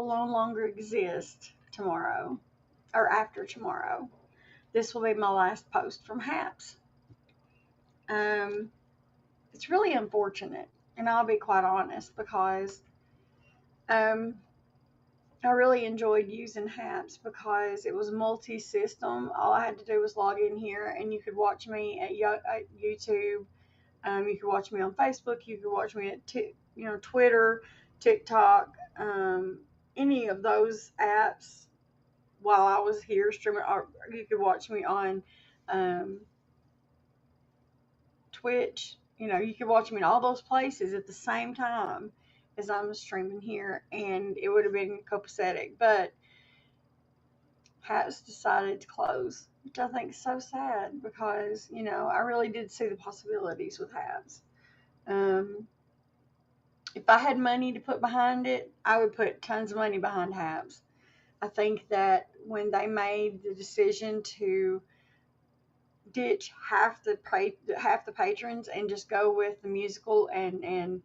no longer exist tomorrow or after tomorrow. This will be my last post from HAPS. Um, it's really unfortunate, and I'll be quite honest because um, I really enjoyed using HAPS because it was multi-system. All I had to do was log in here, and you could watch me at YouTube. You could watch me on Facebook. You could watch me at Twitter, TikTok, any of those apps while I was here streaming. Or you could watch me on um, Twitch. You could watch me in all those places at the same time as I'm streaming here, and it would have been copacetic. But has decided to close, which I think is so sad because I really did see the possibilities with HABs. If I had money to put behind it, I would put tons of money behind HABs. I think that when they made the decision to ditch half the patrons and just go with the musical and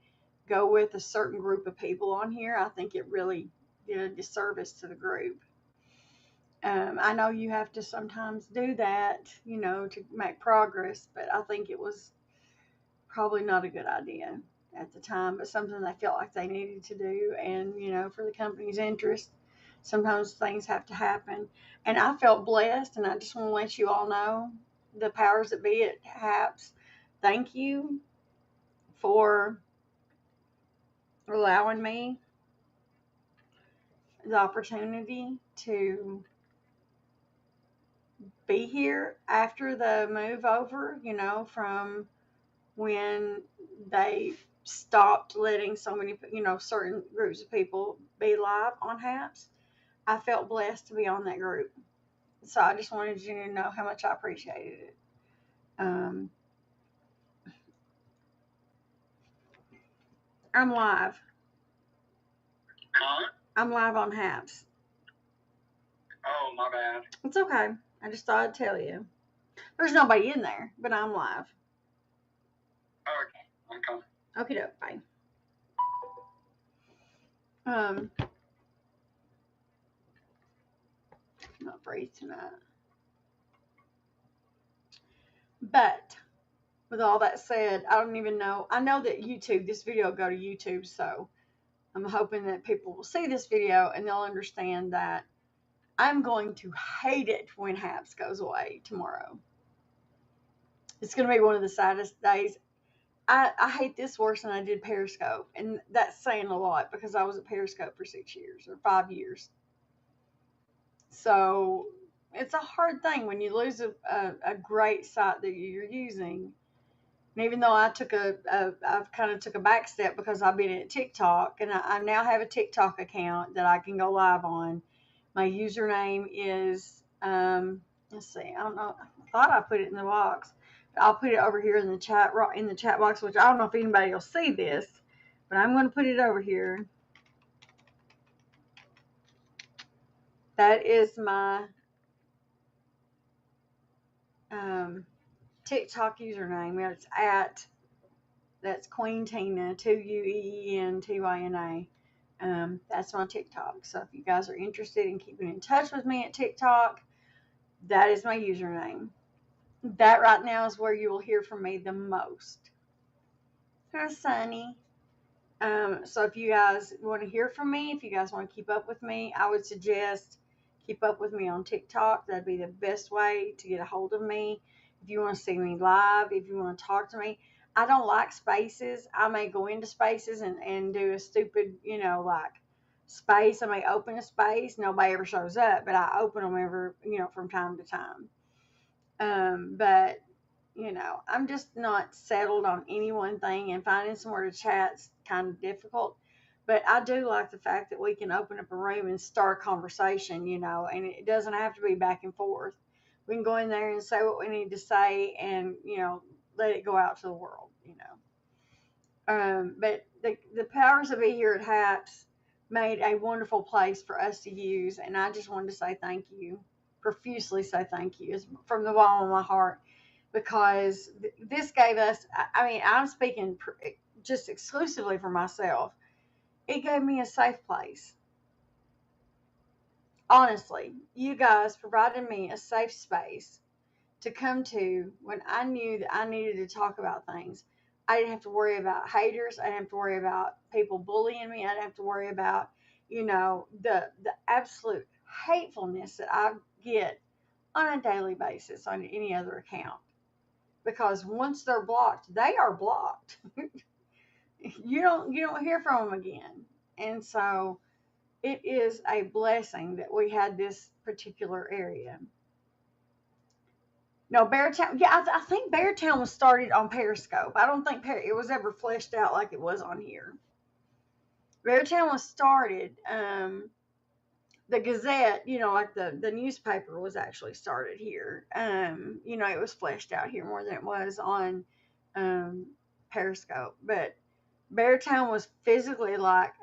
go with a certain group of people on here, I think it really did a disservice to the group. I know you have to sometimes do that, to make progress, but I think it was probably not a good idea at the time, but something they felt like they needed to do. And, for the company's interest, sometimes things have to happen. And I felt blessed, and I just want to let you all know, the powers that be at HAPS, thank you for allowing me the opportunity to be here after the move over, from when they stopped letting so many, certain groups of people be live on HAPS. I felt blessed to be on that group. So I just wanted you to know how much I appreciated it. Um, I'm live. Huh? I'm live on HAPS. Oh, my bad. It's okay. I just thought I'd tell you. There's nobody in there, but I'm live. Okay, I'm coming. Okay, doke, bye. Not breathe tonight. But with all that said, I don't even know. I know that this video will go to YouTube, so I'm hoping that people will see this video and they'll understand that I'm going to hate it when HAPS goes away tomorrow. It's going to be one of the saddest days. I hate this worse than I did Periscope, and that's saying a lot because I was at Periscope for 6 years or 5 years. So it's a hard thing when you lose a great site that you're using. And even though I've kind of took a back step because I've been at TikTok, and I now have a TikTok account that I can go live on. My username is, let's see, I don't know, I thought I put it in the box. I'll put it over here in the chat box, which I don't know if anybody will see this, but I'm going to put it over here. That is my TikTok username. That's Queen Tina, 2UEENTYNA. That's my TikTok. So if you guys are interested in keeping in touch with me at TikTok, that is my username. That right now is where you will hear from me the most. Hi, Sunny. So if you guys want to hear from me, if you guys want to keep up with me, I would suggest keep up with me on TikTok. That'd be the best way to get a hold of me. If you want to see me live, if you want to talk to me. I don't like spaces. I may go into spaces and do a stupid, like space. I may open a space. Nobody ever shows up, but I open them from time to time. But I'm just not settled on any one thing, and finding somewhere to chat's kind of difficult. But I do like the fact that we can open up a room and start a conversation, and it doesn't have to be back and forth. We can go in there and say what we need to say and, let it go out to the world, But the powers that be here at HAPS made a wonderful place for us to use, and I just wanted to say thank you, profusely say thank you, it's from the bottom of my heart, because this gave us, I'm speaking just exclusively for myself, it gave me a safe place. honestly, you guys provided me a safe space to come to when I knew that I needed to talk about things. I didn't have to worry about haters. I didn't have to worry about people bullying me. I didn't have to worry about, the absolute hatefulness that I get on a daily basis on any other account. Because once they're blocked, they are blocked. You don't hear from them again. And so it is a blessing that we had this particular area. No, Beartown. Yeah, I think Beartown was started on Periscope. I don't think it was ever fleshed out like it was on here. Beartown was started. The Gazette, like the newspaper, was actually started here. It was fleshed out here more than it was on um, Periscope. But Beartown was physically like,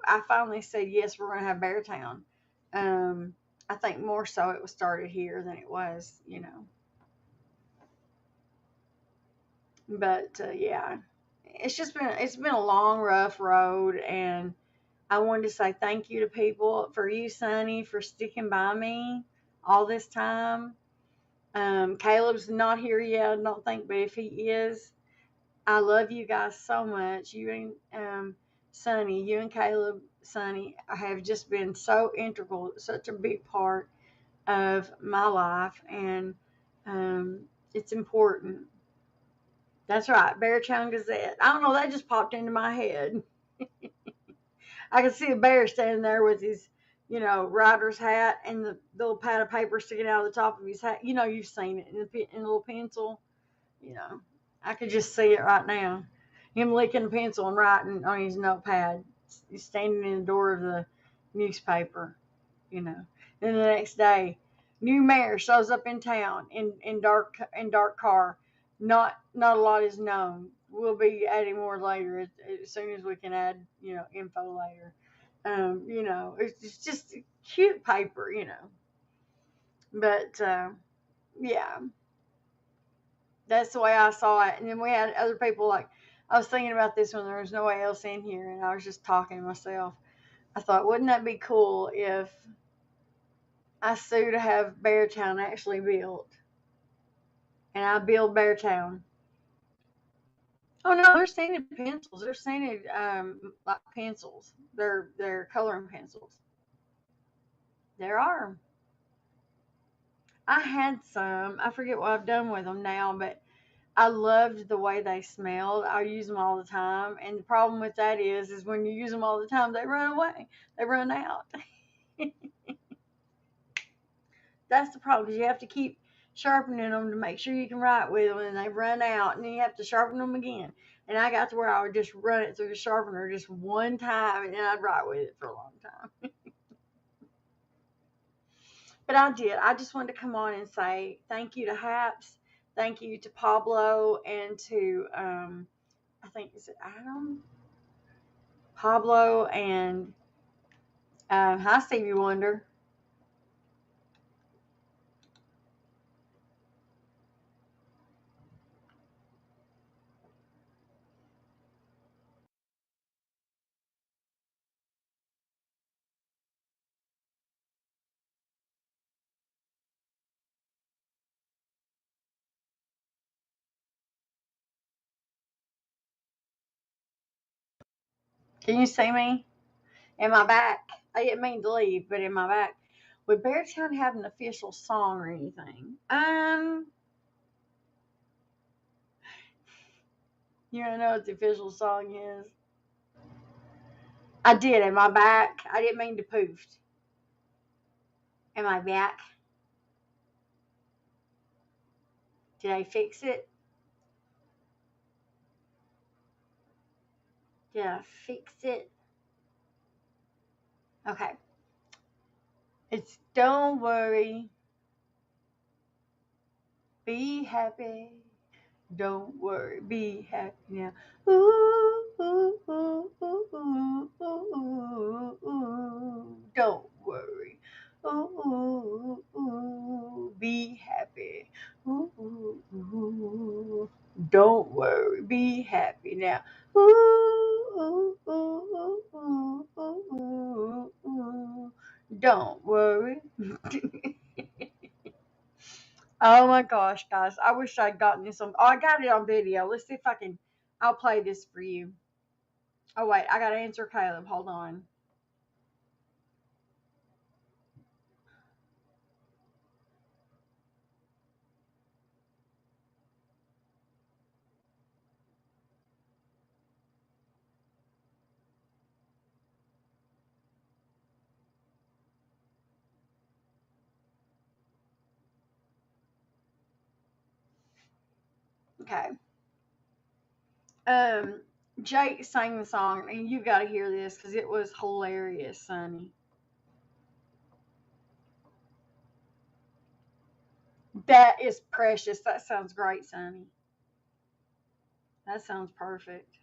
I finally said yes, we're going to have Beartown. I think more so it was started here than it was. But yeah, it's been a long, rough road, and I wanted to say thank you to people, for you, Sonny, for sticking by me all this time. Caleb's not here yet, I don't think, but if he is, I love you guys so much. You and Sonny, you and Caleb, Sonny, have just been so integral, such a big part of my life, and it's important. That's right, Beartown Gazette. I don't know, that just popped into my head. I could see a bear standing there with his, rider's hat and the little pad of paper sticking out of the top of his hat. You've seen it in a little pencil. You know, I could just see it right now. Him licking a pencil and writing on his notepad. He's standing in the door of the newspaper. You know. Then the next day, new mayor shows up in town in dark car. Not a lot is known. We'll be adding more later as soon as we can add info later. It's just cute paper. But yeah, that's the way I saw it. And then we had other people like, I was thinking about this when there was no one else in here, and I was just talking to myself. I thought, wouldn't that be cool if I sue to have Beartown actually built, and I build Beartown? Oh no, they're scented pencils. They're scented like pencils. They're coloring pencils. There are. I had some. I forget what I've done with them now, but I loved the way they smelled. I use them all the time, and the problem with that is when you use them all the time, they run away. They run out. That's the problem. 'Cause you have to keep sharpening them to make sure you can write with them, and they run out, and then you have to sharpen them again. And I got to where I would just run it through the sharpener just one time, and then I'd write with it for a long time. But I did. I just wanted to come on and say thank you to Haps, thank you to Pablo, and to I think, is it Adam, Pablo, and hi Stevie Wonder. Can you see me? Am I back? I didn't mean to leave, but am I back? Would Beartown have an official song or anything? You don't know what the official song is? I did. Am I back? I didn't mean to poof. Am I back? Did I fix it? Did I fix it? Okay. It's don't worry, be happy. Don't worry, be happy now. Ooh, ooh, ooh, ooh, ooh, ooh, ooh. Don't worry. Ooh, ooh, ooh, be happy. Ooh, ooh, ooh. Don't worry, be happy now. Ooh, ooh, ooh, ooh, ooh, ooh, ooh. Don't worry. Oh my gosh, guys. I wish I'd gotten this on. Oh, I got it on video. Let's see if I can. I'll play this for you. Oh, wait. I got to answer Caleb. Hold on. Okay. Um, Jake sang the song, and you got to hear this because it was hilarious, Sonny. That is precious. That sounds great, Sonny. That sounds perfect.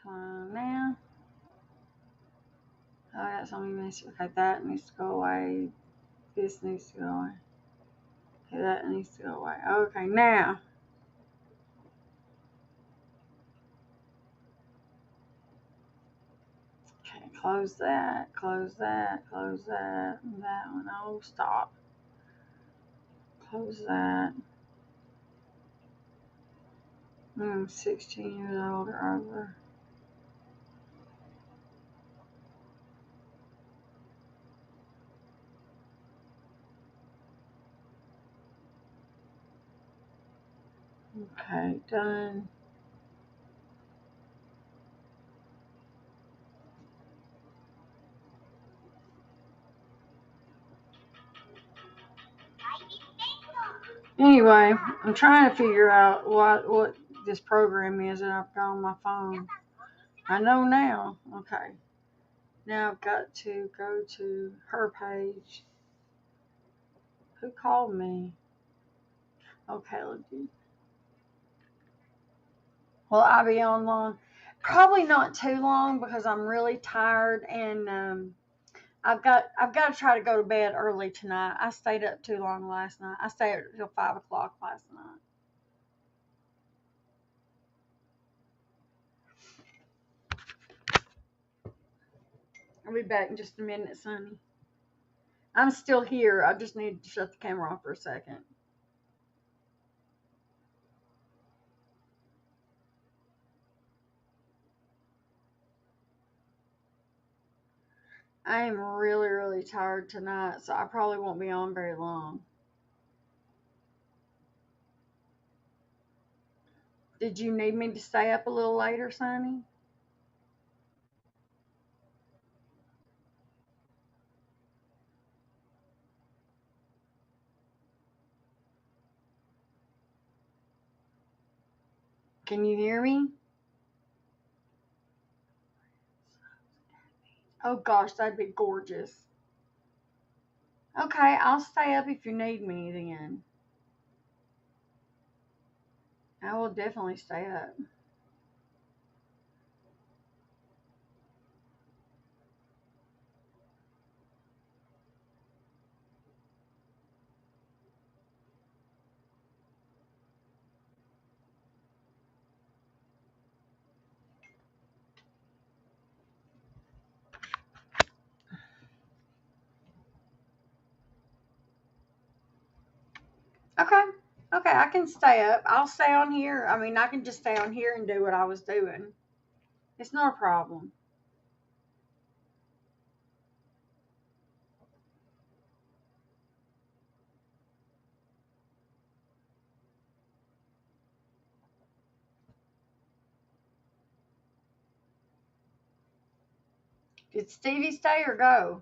Come on now. Oh, I got something missing. Okay, that needs to go away. This needs to go away. Okay, that needs to go away. Okay, now. Okay, close that, close that, close that. That one. Oh, stop. Close that. 16 years old or over. Okay, done. Anyway, I'm trying to figure out what this program is that I've got on my phone. I know now. Okay. Now I've got to go to her page. Who called me? Okay, legit. Will I be on long? Probably not too long because I'm really tired and I've got to try to go to bed early tonight. I stayed up too long last night. I stayed up till 5 o'clock last night. I'll be back in just a minute, Sonny. I'm still here. I just need to shut the camera off for a second. I am really, really tired tonight, so I probably won't be on very long. Did you need me to stay up a little later, Sonny? Can you hear me? Oh gosh, that'd be gorgeous. Okay, I'll stay up if you need me then. I will definitely stay up. Okay. Okay, I can stay up. I'll stay on here. I mean, I can just stay on here and do what I was doing. It's not a problem. Did Stevie stay or go?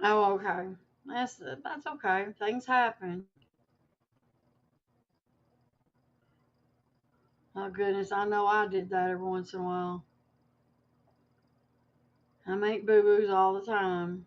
Oh, okay. That's okay. Things happen. Oh goodness, I know I did that every once in a while. I make boo boos all the time.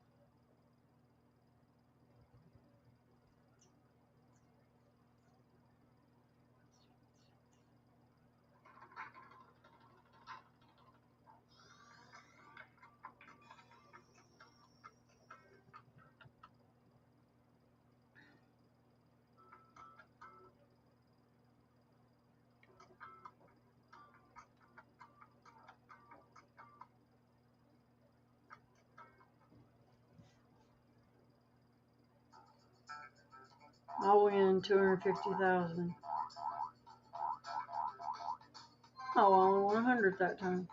I'll win 250,000. Oh, I only won 100 that time.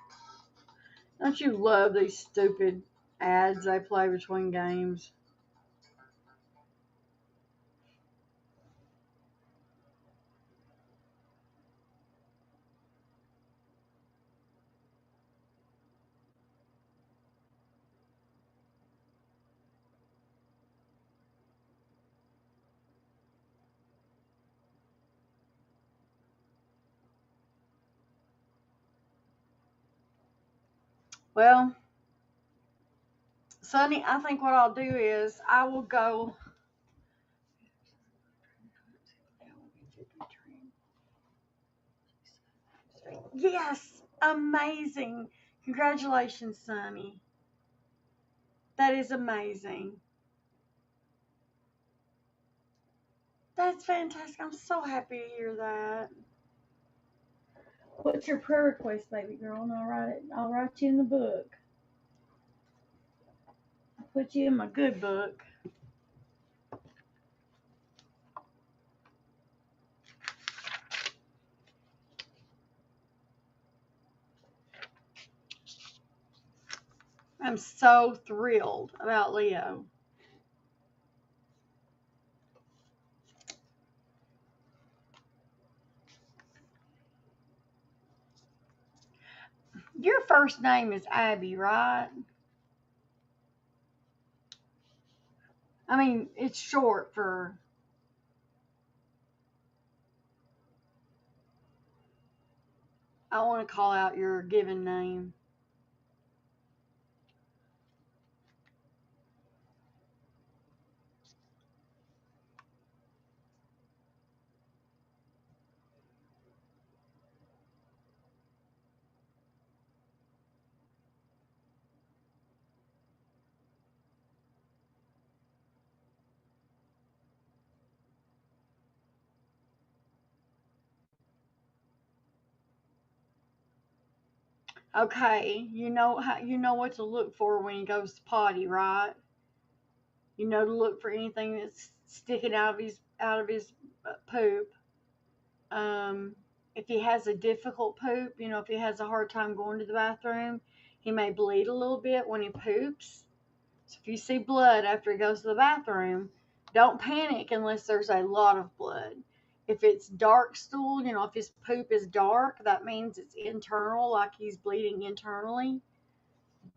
Don't you love these stupid ads they play between games? Well, Sonny, I think what I'll do is I will go. Yes, amazing. Congratulations, Sonny. That is amazing. That's fantastic. I'm so happy to hear that. What's your prayer request, baby girl? And I'll write you in the book. I'll put you in my good book. I'm so thrilled about Leo. Your first name is Abby, right? I mean, it's short for. I want to call out your given name. Okay, you know what to look for when he goes to potty, right? You know to look for anything that's sticking out of his poop. If he has a difficult poop, if he has a hard time going to the bathroom, he may bleed a little bit when he poops. So if you see blood after he goes to the bathroom, don't panic unless there's a lot of blood. If it's dark stool, if his poop is dark, that means it's internal, like he's bleeding internally.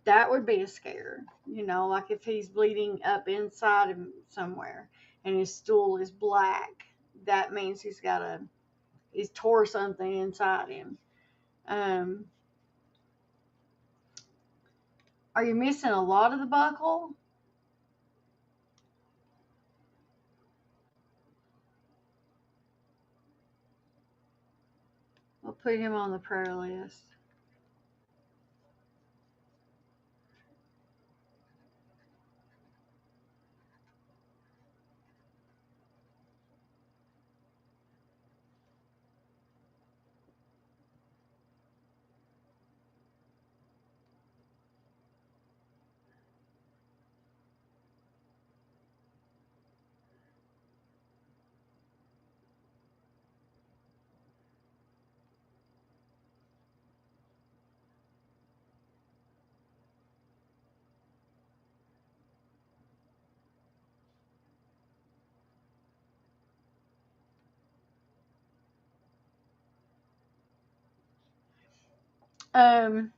That would be a scare. Like if he's bleeding up inside him somewhere and his stool is black, that means he's tore something inside him. Um, are you missing a lot of the buckle? I'll put him on the prayer list. Um,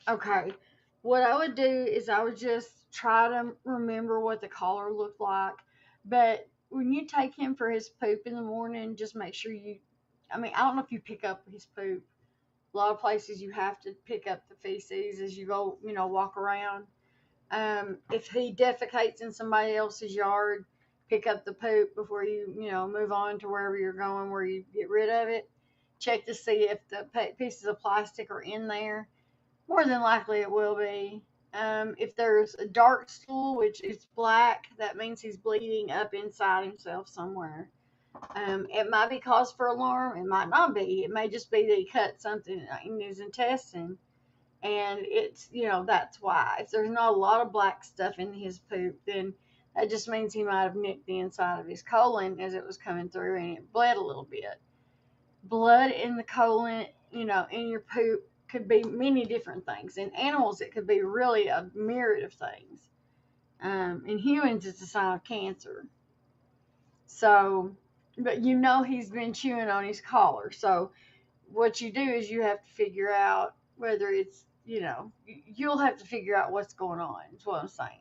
okay. What I would do is I would just try to remember what the collar looked like. But when you take him for his poop in the morning, just make sure I mean, I don't know if you pick up his poop. A lot of places you have to pick up the feces as you go, walk around. If he defecates in somebody else's yard, pick up the poop before you move on to wherever you're going, where you get rid of it. Check to see if the pieces of plastic are in there. More than likely, it will be. If there's a dark stool, which is black, that means he's bleeding up inside himself somewhere. It might be cause for alarm. It might not be. It may just be that he cut something in his intestine, and that's why. If there's not a lot of black stuff in his poop, then That just means he might have nicked the inside of his colon as it was coming through and it bled a little bit. Blood in the colon, in your poop could be many different things. In animals, it could be really a myriad of things. In humans, it's a sign of cancer. So, but he's been chewing on his collar. So, what you do is you have to figure out whether it's, you'll have to figure out what's going on, is what I'm saying.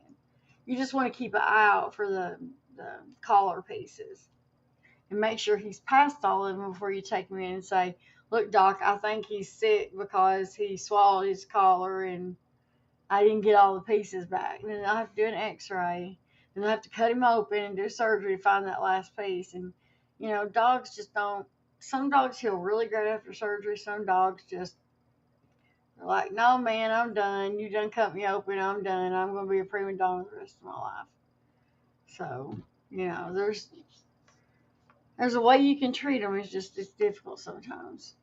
You just want to keep an eye out for the collar pieces and make sure he's past all of them before you take him in and say, look, doc, I think he's sick because he swallowed his collar and I didn't get all the pieces back. And then I'll have to do an x-ray and I'll have to cut him open and do surgery to find that last piece. And, dogs just don't, some dogs heal really great after surgery. Some dogs just are like, no, man, I'm done. You done cut me open. I'm done. I'm going to be a prima donna the rest of my life. So, there's a way you can treat them. It's difficult sometimes.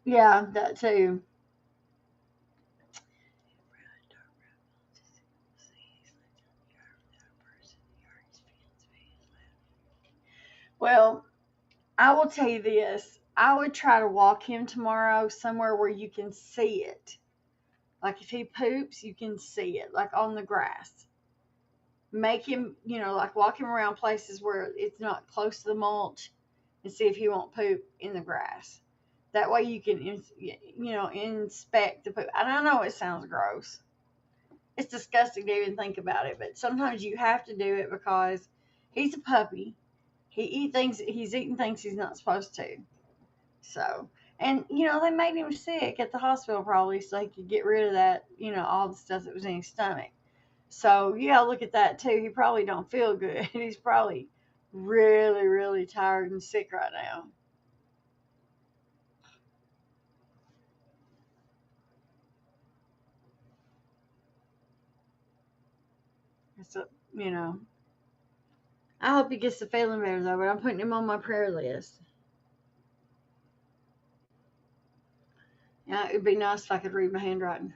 Yeah, that too. Well, I will tell you this. I would try to walk him tomorrow somewhere where you can see it. Like if he poops, you can see it, like on the grass. Make him, like walk him around places where it's not close to the mulch and see if he won't poop in the grass. That way you can, inspect the poop. And I know it sounds gross. It's disgusting to even think about it, but sometimes you have to do it because he's a puppy. He's eating things he's not supposed to. So, and they made him sick at the hospital probably so he could get rid of that, all the stuff that was in his stomach. So you gotta look at that too. He probably don't feel good. He's probably really, really tired and sick right now. So, I hope he gets the feeling better though, but I'm putting him on my prayer list. Yeah, it'd be nice if I could read my handwriting.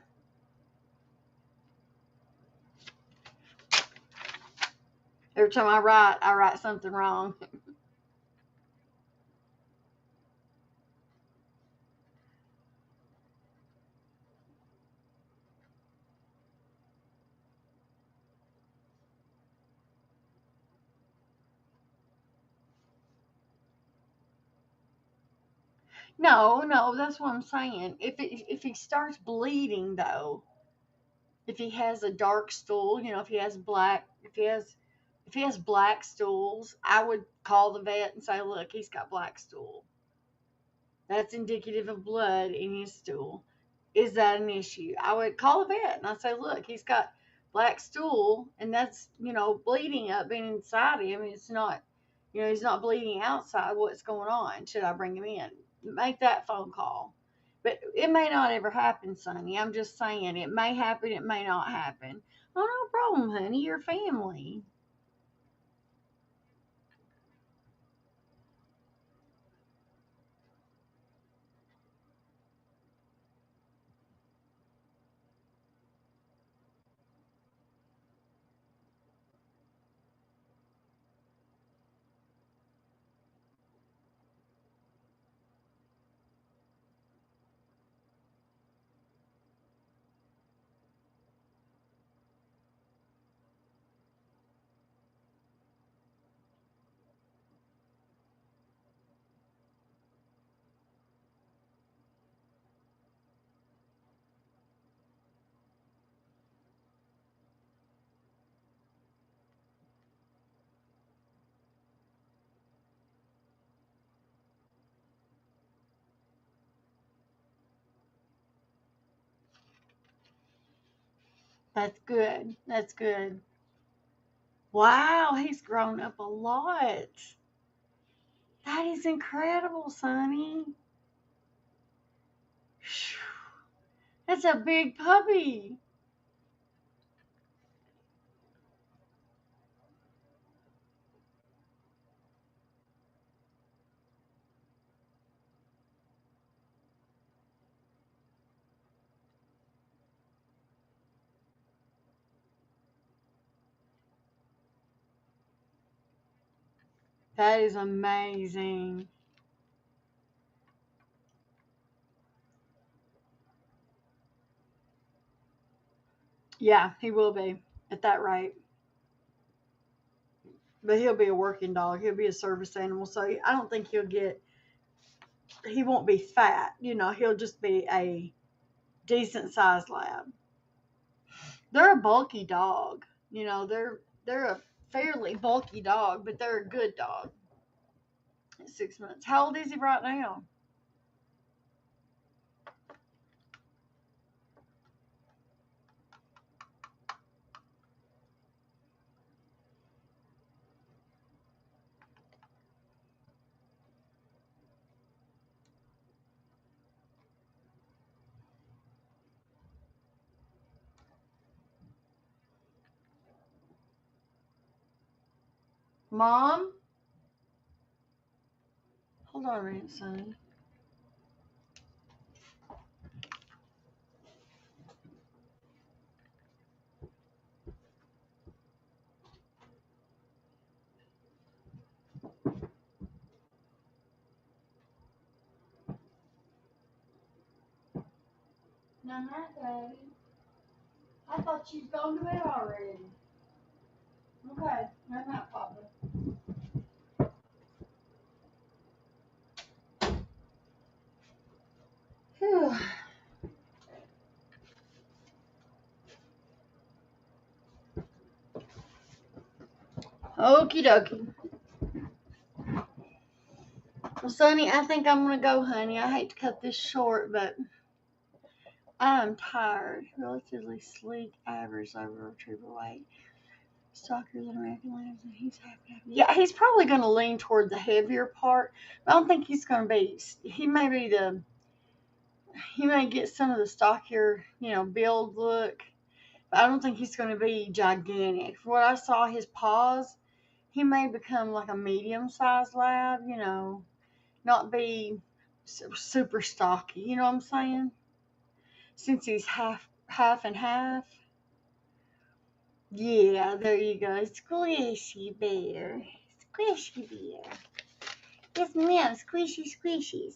Every time I write something wrong. No, no, that's what I'm saying. If he starts bleeding though, if he has a dark stool, if he has black stools, I would call the vet and say, look, he's got black stool. That's indicative of blood in his stool. Is that an issue? I would call the vet and I say, look, he's got black stool and that's, bleeding up inside him. It's not, he's not bleeding outside. What's going on? Should I bring him in? Make that phone call. But it may not ever happen, Sonny. I'm just saying it may happen, it may not happen. Oh, no problem, honey. You're family. That's good. That's good. Wow, he's grown up a lot. That is incredible, Sonny. Phew, that's a big puppy. That is amazing. Yeah, he will be at that rate. But he'll be a working dog. He'll be a service animal. So I don't think he won't be fat. He'll just be a decent sized lab. They're a bulky dog. They're a fairly bulky dog, but they're a good dog at 6 months. How old is he right now? Mom? Hold on a minute, son. No, not Daddy. I thought you'd gone to bed already. Okay, not that, Papa. Whew. Okie dokie. Well, Sonny, I think I'm going to go, honey. I hate to cut this short, but I'm tired. Relatively sleek, average over retriever weight. Stalker than American Labs, and he's happy. Yeah, he's probably going to lean toward the heavier part. I don't think he's going to be. He may be He may get some of the stockier, build look. But I don't think he's going to be gigantic. From what I saw, his paws, he may become like a medium-sized lab. Not be super stocky. You know what I'm saying? Since he's half and half. Yeah, there you go. Squishy bear. Squishy bear. Yes, ma'am. Squishy squishies.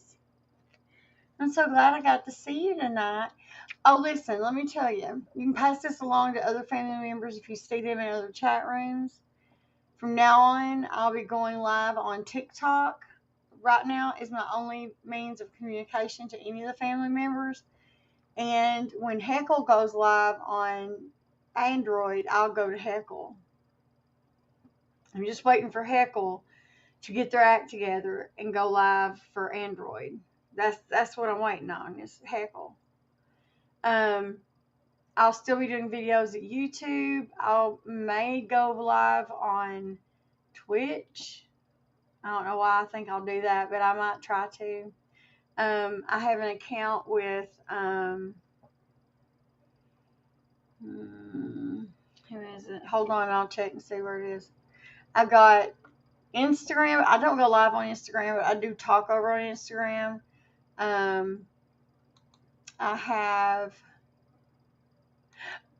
I'm so glad I got to see you tonight. Oh, listen, let me tell you. You can pass this along to other family members if you see them in other chat rooms. From now on, I'll be going live on TikTok. Right now is my only means of communication to any of the family members. And when Heckle goes live on Android, I'll go to Heckle. I'm just waiting for Heckle to get their act together and go live for Android. That's what I'm waiting on is Heckle. I'll still be doing videos at YouTube. I may go live on Twitch. I don't know why I think I'll do that, but I might try to. I have an account with who is it? Hold on, I'll check and see where it is. I've got Instagram. I don't go live on Instagram, but I do talk over on Instagram. I have.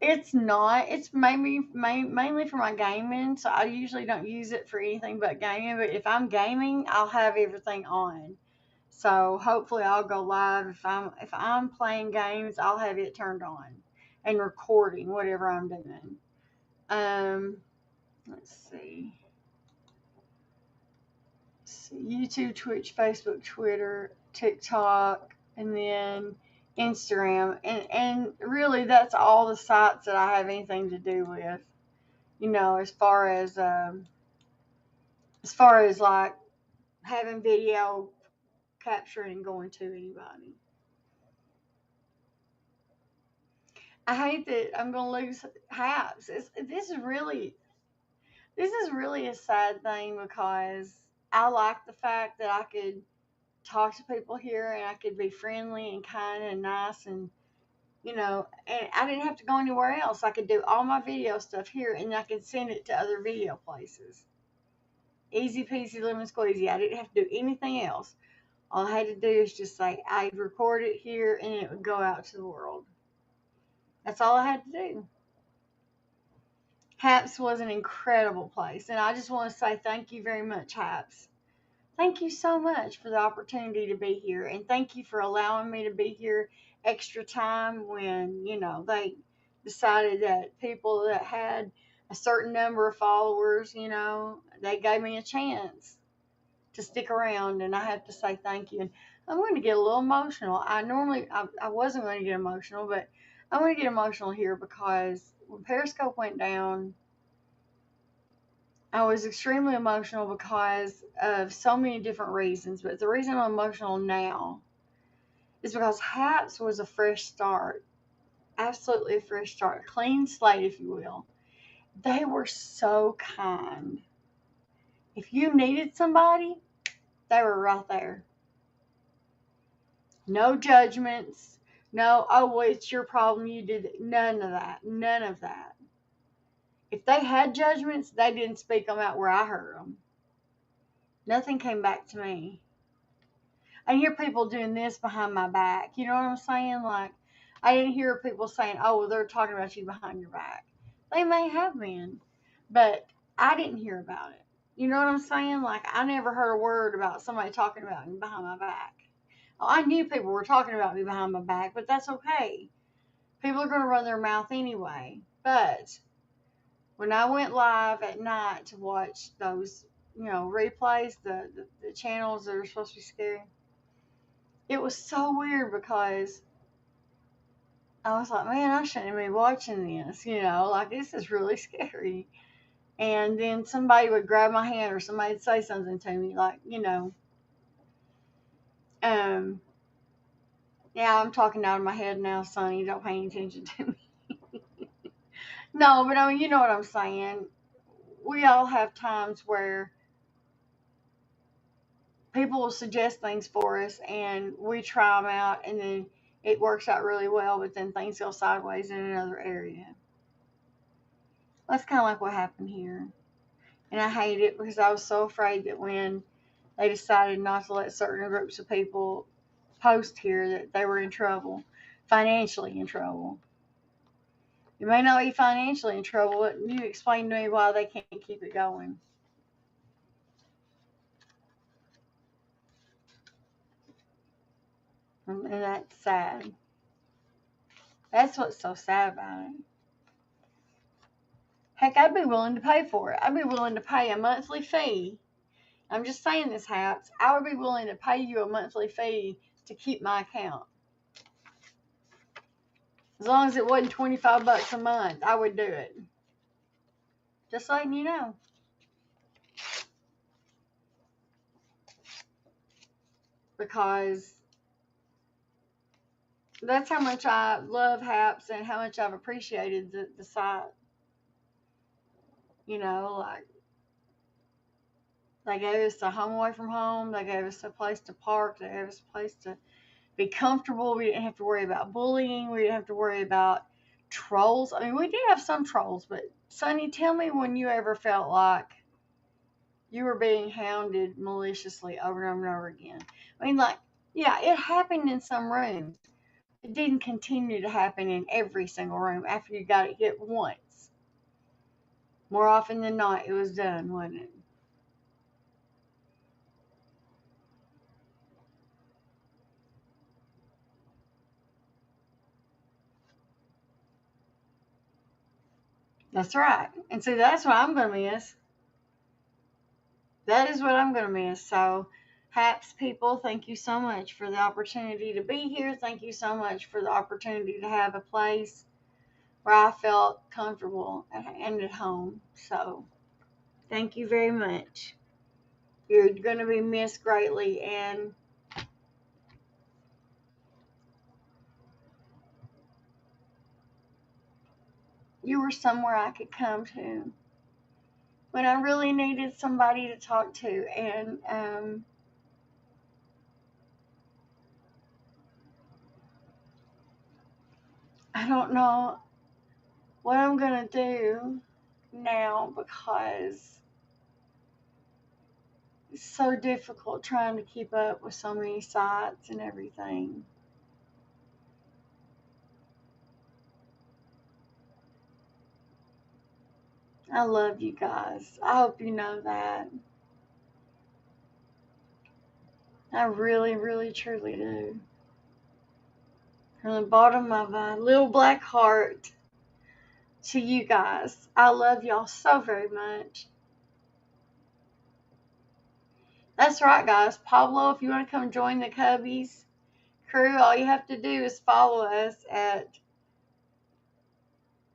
It's not. It's mainly for my gaming, so I usually don't use it for anything but gaming. But if I'm gaming, I'll have everything on. So hopefully I'll go live if I'm playing games. I'll have it turned on and recording whatever I'm doing. Let's see. YouTube, Twitch, Facebook, Twitter, TikTok, and then Instagram, and really that's all the sites that I have anything to do with. As far as like having video capturing and going to anybody. I hate that I'm gonna lose Haps. This is really a sad thing because I like the fact that I could talk to people here and I could be friendly and kind and nice and and I didn't have to go anywhere else. I could do all my video stuff here and I could send it to other video places. Easy peasy lemon squeezy. I didn't have to do anything else. All I had to do is just say I'd record it here and it would go out to the world. That's all I had to do. Haps was an incredible place, and I just want to say thank you very much, Haps. Thank you so much for the opportunity to be here, and thank you for allowing me to be here extra time when, they decided that people that had a certain number of followers, they gave me a chance to stick around, and I have to say thank you. And I'm going to get a little emotional. I wasn't going to get emotional, but I'm going to get emotional here because when Periscope went down, I was extremely emotional because of so many different reasons. But the reason I'm emotional now is because Haps was a fresh start. Absolutely a fresh start. Clean slate, if you will. They were so kind. If you needed somebody, they were right there. No judgments. No, oh, well, it's your problem. You did it. None of that. None of that. If they had judgments, they didn't speak them out where I heard them. Nothing came back to me. I hear people doing this behind my back. You know what I'm saying? Like, I didn't hear people saying, oh, well, they're talking about you behind your back. They may have been, but I didn't hear about it. You know what I'm saying? Like, I never heard a word about somebody talking about me behind my back. Well, I knew people were talking about me behind my back, but that's okay. People are going to run their mouth anyway. But when I went live at night to watch those, replays, the channels that are supposed to be scary, it was so weird because I was like, man, I shouldn't be watching this, like this is really scary. And then somebody would grab my hand or somebody would say something to me, like, um, yeah, I'm talking out of my head now, Sonny, don't pay any attention to me. No, but I mean, you know what I'm saying. We all have times where people will suggest things for us and we try them out and then it works out really well, but then things go sideways in another area. That's kind of like what happened here. And I hate it because I was so afraid that when they decided not to let certain groups of people post here that they were in trouble, financially in trouble. You may not be financially in trouble, but you explain to me why they can't keep it going. And that's sad. That's what's so sad about it. Heck, I'd be willing to pay for it. I'd be willing to pay a monthly fee. I'm just saying this, Haps. I would be willing to pay you a monthly fee to keep my account. As long as it wasn't $25 a month, I would do it. Just letting you know. Because that's how much I love Haps and how much I've appreciated the site. Like they gave us a home away from home. They gave us a place to park. They gave us a place to be comfortable. We didn't have to worry about bullying. We didn't have to worry about trolls. I mean, we did have some trolls, but Sonny, tell me when you ever felt like you were being hounded maliciously over and over and over again. I mean, like, yeah, it happened in some rooms. It didn't continue to happen in every single room after you got it hit once. More often than not, it was done, wasn't it? That's right. And see, that's what I'm going to miss. That is what I'm going to miss. So, Haps people, thank you so much for the opportunity to be here. Thank you so much for the opportunity to have a place where I felt comfortable and at home. So, thank you very much. You're going to be missed greatly. And you were somewhere I could come to when I really needed somebody to talk to. And I don't know what I'm going to do now because it's so difficult trying to keep up with so many sites and everything. I love you guys. I hope you know that. I really, really, truly do. From the bottom of my little black heart to you guys. I love y'all so very much. That's right, guys. Pablo, if you want to come join the Cubbies crew, all you have to do is follow us at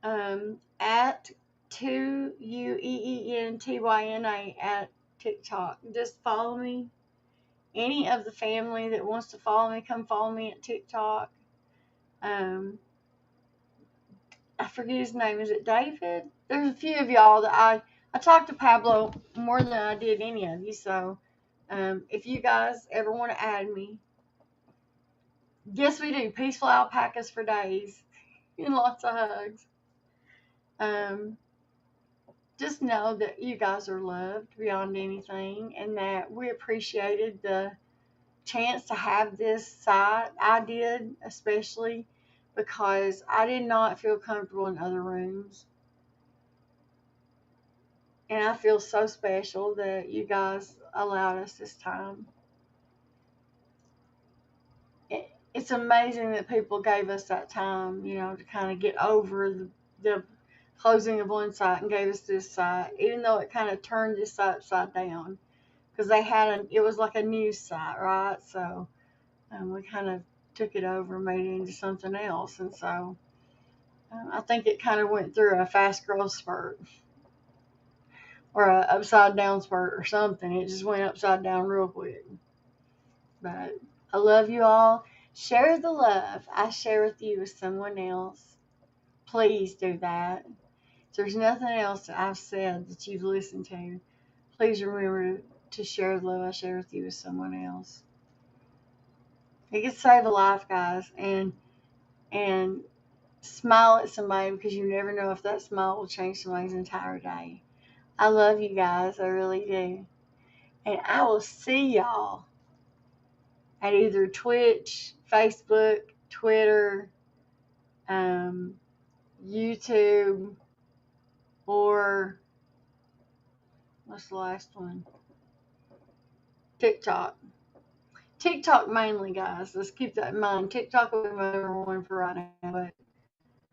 2UEENTYNA at TikTok. Just follow me. Any of the family that wants to follow me, come follow me at TikTok. I forget his name. Is it David? There's a few of y'all that I talked to Pablo more than I did any of you. So if you guys ever want to add me, yes, we do. Peaceful alpacas for days and lots of hugs. Just know that you guys are loved beyond anything and that we appreciated the chance to have this site. I did, especially because I did not feel comfortable in other rooms. And I feel so special that you guys allowed us this time. It's amazing that people gave us that time, to kind of get over the closing of one site and gave us this site, even though it kind of turned this site upside down because it was like a news site, right? So we kind of took it over and made it into something else. And so I think it kind of went through a fast growth spurt or a upside down spurt or something. It just went upside down real quick. But I love you all. Share the love I share with you with someone else. Please do that. If there's nothing else that I've said that you've listened to, please remember to share the love I share with you with someone else. It can save a life, guys, and smile at somebody because you never know if that smile will change somebody's entire day. I love you guys, I really do. And I will see y'all at either Twitch, Facebook, Twitter, YouTube, or what's the last one? TikTok. TikTok mainly, guys. Let's keep that in mind. TikTok will be my number one for right now, but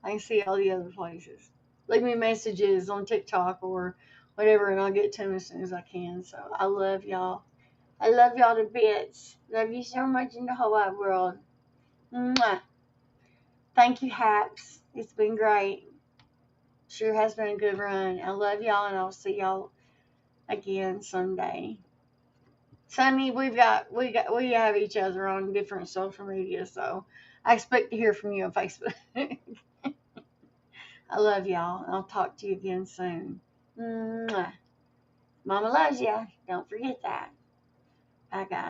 I can see all the other places. Leave me messages on TikTok or whatever, and I'll get to them as soon as I can. So I love y'all. I love y'all to bits. Love you so much in the whole wide world. Mwah. Thank you, Haps. It's been great. Sure has been a good run. I love y'all, and I'll see y'all again someday. Sunny, we have each other on different social media, so I expect to hear from you on Facebook. I love y'all. I'll talk to you again soon. Mwah. Mama loves ya. Don't forget that. Bye, guys.